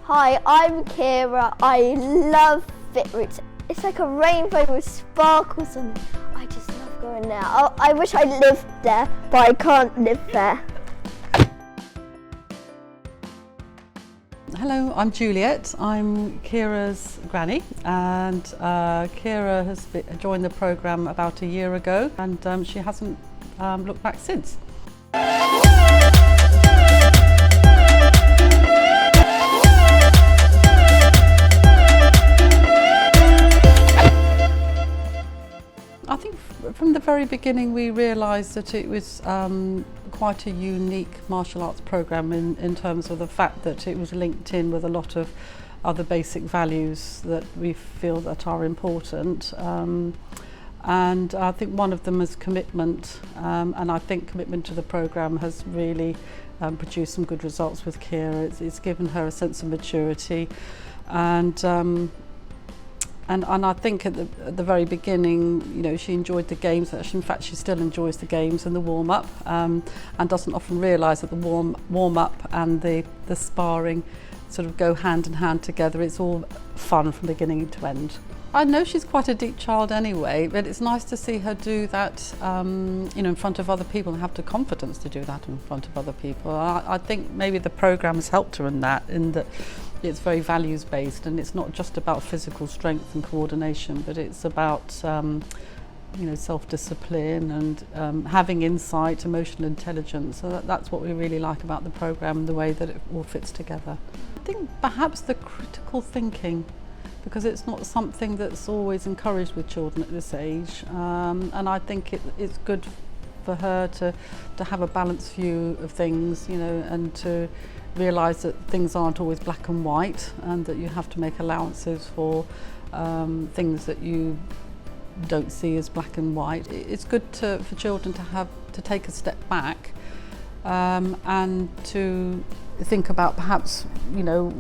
Hi, I'm Keira. I love FitRoots. It's like a rainbow with sparkles on it. I just love going there. I wish I lived there, but I can't live there. Hello, I'm Juliet. I'm Keira's granny, and Keira has joined the programme about a year ago, and she hasn't looked back since. I think from the very beginning we realised that it was quite a unique martial arts programme in terms of the fact that it was linked in with a lot of other basic values that we feel that are important. And I think one of them is commitment, and I think commitment to the programme has really produced some good results with Keira. It's given her a sense of maturity, and I think at the very beginning, you know, she enjoyed the games. In fact, she still enjoys the games and the warm-up, and doesn't often realise that the warm-up and the sparring sort of go hand in hand together. It's all fun from beginning to end. I know she's quite a deep child anyway, but it's nice to see her do that, you know, in front of other people and have the confidence to do that in front of other people. I think maybe the programme has helped her in that it's very values-based, and it's not just about physical strength and coordination, but it's about you know, self-discipline and having insight, emotional intelligence. So that's what we really like about the programme, the way that it all fits together. I think perhaps the critical thinking, because it's not something that's always encouraged with children at this age, and I think it's good for her to have a balanced view of things, you know, and to realise that things aren't always black and white, and that you have to make allowances for things that you don't see as black and white. It's good for children to take a step back and to think about perhaps, you know,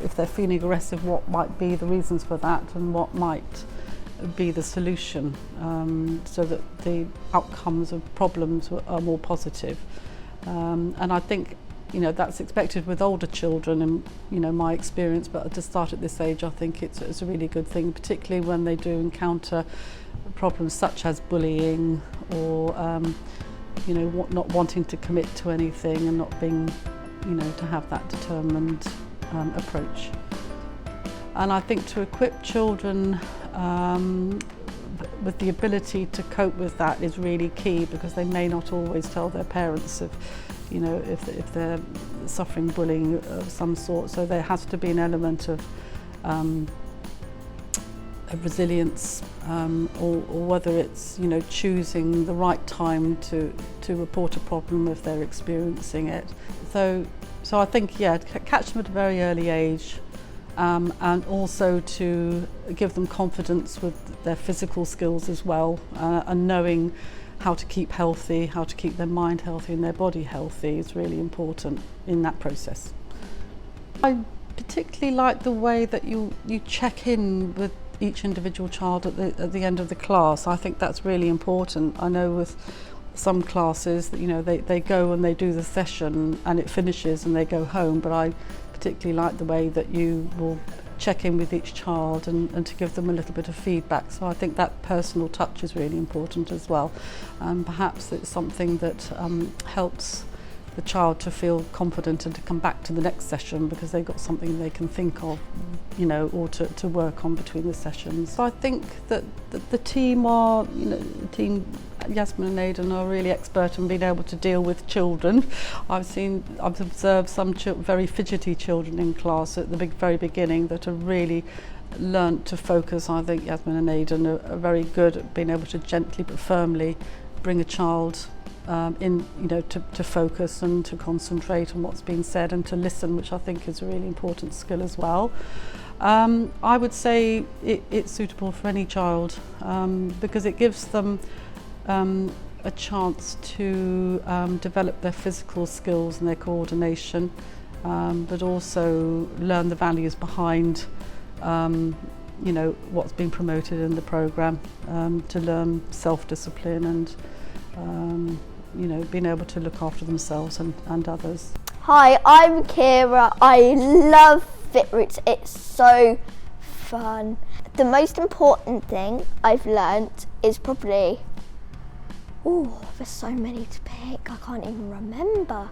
if they're feeling aggressive, what might be the reasons for that and what might be the solution, so that the outcomes of problems are more positive. And I think, you know, that's expected with older children, and, you know, my experience, but to start at this age, I think it's a really good thing, particularly when they do encounter problems such as bullying or you know, not wanting to commit to anything and not being, you know, to have that determined approach. And I think to equip children with the ability to cope with that is really key, because they may not always tell their parents you know, if they're suffering bullying of some sort. So there has to be an element of resilience, or whether it's, you know, choosing the right time to report a problem if they're experiencing it. So I think, yeah, catch them at a very early age, and also to give them confidence with their physical skills as well, and knowing how to keep healthy, how to keep their mind healthy and their body healthy is really important in that process. I particularly like the way that you check in with each individual child at the end of the class. I think that's really important. I know with some classes that, you know, they go and they do the session and it finishes and they go home, but I particularly like the way that you will check in with each child and to give them a little bit of feedback. So I think that personal touch is really important as well, and perhaps it's something that helps the child to feel confident and to come back to the next session because they've got something they can think of, you know, or to work on between the sessions. So I think that the team are, you know, the team, Yasmin and Aidan, are really expert in being able to deal with children. I've observed some very fidgety children in class at the very beginning that have really learnt to focus. I think Yasmin and Aidan are very good at being able to gently but firmly bring a child in, you know, to focus and to concentrate on what's being said and to listen, which I think is a really important skill as well. I would say it's suitable for any child, because it gives them a chance to develop their physical skills and their coordination, but also learn the values behind you know, what's being promoted in the programme, to learn self-discipline and you know, being able to look after themselves and others. Hi, I'm Keira. I love FitRoots. It's so fun. The most important thing I've learnt is probably, there's so many to pick, I can't even remember.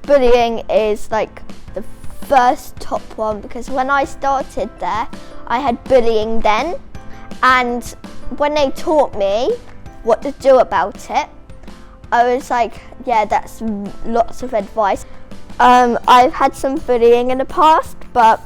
Bullying is like the first top one, because when I started there, I had bullying then, and when they taught me what to do about it, I was like, yeah, that's lots of advice. I've had some bullying in the past, but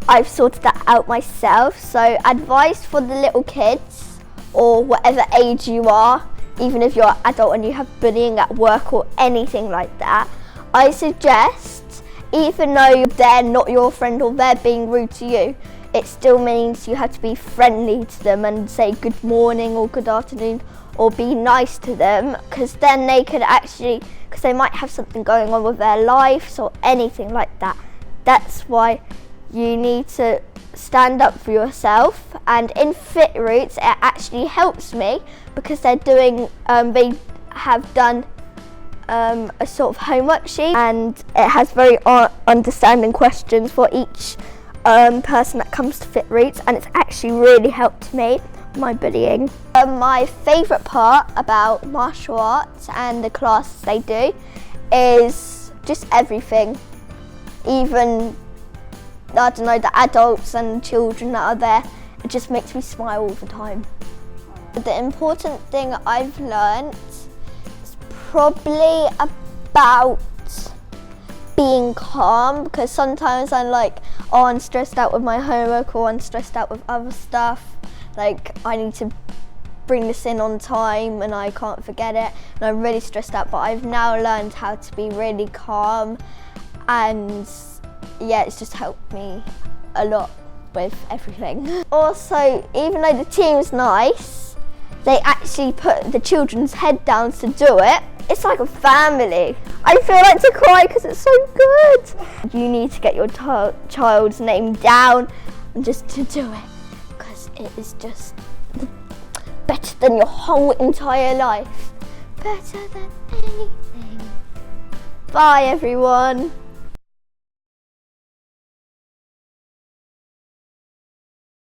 I've sorted that out myself. So advice for the little kids, or whatever age you are, even if you're an adult and you have bullying at work or anything like that, I suggest, even though they're not your friend or they're being rude to you, it still means you have to be friendly to them and say good morning or good afternoon or be nice to them, because then they could actually, because they might have something going on with their lives or anything like that. That's why you need to stand up for yourself, and in FitRoots it actually helps me, because they're doing, they have done a sort of homework sheet, and it has very understanding questions for each person that comes to FitRoots, and it's actually really helped me with my bullying. My favourite part about martial arts and the classes they do is just everything, even, I don't know, the adults and children that are there. It just makes me smile all the time. The important thing I've learnt is probably about being calm, because sometimes I'm like, I'm stressed out with my homework, or I'm stressed out with other stuff, like I need to bring this in on time and I can't forget it, and I'm really stressed out, but I've now learned how to be really calm, and yeah, it's just helped me a lot with everything. Also, even though the team's nice, they actually put the children's head down to do it. It's like a family. I feel like to cry because it's so good. You need to get your child's name down and just to do it, because it is just better than your whole entire life. Better than anything. Bye everyone.